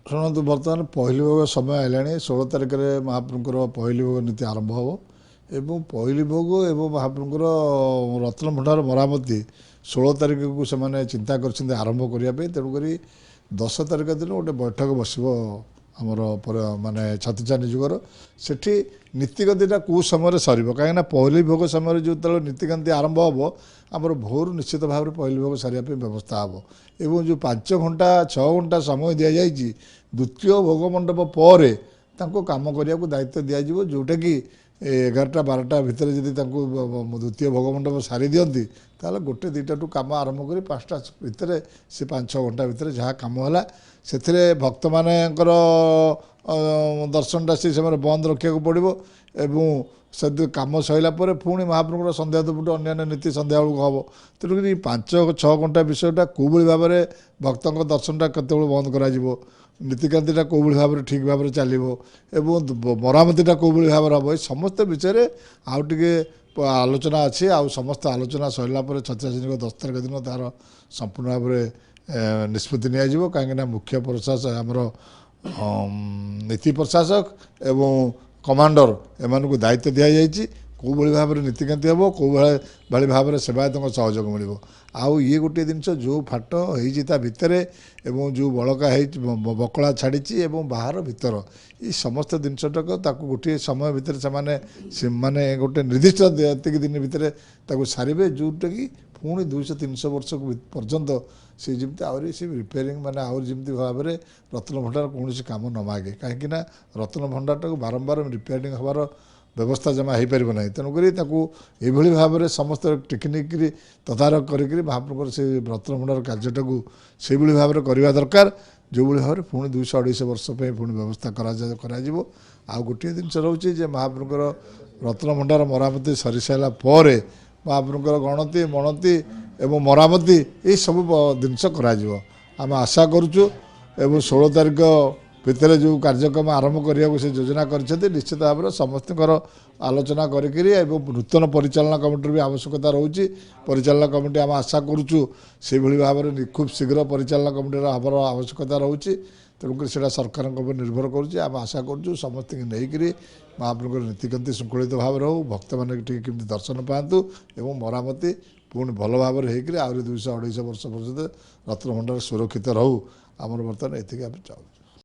शुणु बर्तमान पहली भोग समय आइलाणी 16 तारिख में महाप्रभुर पहली भोग नीति आरंभ हम एवं पहली भोग एवं महाप्रभुर रत्न भंडार मरामती 16 तारिख को से चिंता कर आरंभ करने तेणुक 10 तारिख दिन गोटे बैठक बस आमर माने छत्तीसा निजुगर सेठी नीतिगतिटा कौ समय सर कहीं पहली भोग समय जो नीतिकांति आरंभ हम आमर भोर निश्चित भाव में पहली भोग सारे व्यवस्था हम एवं जो 5 घंटा 6 घंटा समय दि जाइए द्वितीय भोग मंडप पर कम करने को दायित्व दिज्व जोटा कि 11टा 12टा भितर जदि द्वितीय भोग मंडप सारी दिखती ताल गोटे 2टाठू कम आरंभ कर 5टा भितर से 5-6 घंटा भितर जहाँ कम है से भक्त मानकर दर्शनटा से समय बंद रखा पड़ो एवं से कम सरला पुणी महाप्रभुर संध्या दुपुट अन्य नीति संध्या बेलू हम तेणुक 5-6 घंटा विषयटा कौ भाव में भक्त दर्शनटा केत बंद कर नीतिकांतिटा कौ भाव में ठीक भाव में चलो एवं मरामतीटा कौ भाव में हम समस्त विषय आउ टे आलोचना अच्छी आउ समस्त आलोचना सरला छत्तीस 10 तारिख दिन तार संपूर्ण भाव में निष्पत्ति नि कहीं मुख्य प्रशासक आमर नीति प्रशासक एवं कमांडर एमान को दायित्व दि जाइए कौ भाव में नीतिकांति हम कौ भाई भाव में सेवायत सहयोग मिल आउ ये गोटे जिनस जो फाट होता भितर एवं जो बड़का बकला छाड़ी बाहर भीतर ये समस्त जिनसटाक गोटे समय भितर से माने गोटे निर्दिष्ट दिन भितर सारे जोटा कि पुणी 200-300 वर्ष पर्यंत सी जमी आहरी से रिपेयरिंग माने आहरी जमी भाव में रत्न भंडार कौन कम न मागे कहीं रत्न भंडारटा बारंबार रिपेयरिंग हबार व्यवस्था जमा हो पार ना तेणुक ये भाव में समस्त टेक्निक तदारख कर महाप्रभुर से रत्न भंडार कार्यटा से भाव में करवा दरकार जो भाव में पुणी 200-250 वर्ष पुणी व्यवस्था कर गोटे जिन रोचे महाप्रभुर रत्न भंडार मरामती सरी सारा पर महाप्रभुर गणति मणति एवं मरामती ये सब जिनस आम आशा करुचु एवं 16 तारिख भितर जो कार्यक्रम आरंभ करने से योजना कर निश्चित भाव में समस्त आलोचना करी नूतन परिचालना कमिटी भी आवश्यकता रोचे परिचालना कमिटी आम आशा करुचु से भाव में खूब शीघ्र परिचालना कमिटी हमार आवश्यकता रोचे तेणुक से सरकार निर्भर करुँच आम आशा करुँ समस्त नहीं महाप्रभुर नीतिकांति श्रृंखलित भाव हो भक्त मैंने कमी दर्शन पातु एवं मरामती पुणी भल भाव में होकर आहरी 200-250 वर्ष पर्यटन रत्न भंडार सुरक्षित रहू आमर बर्तमान ये चाहूँ।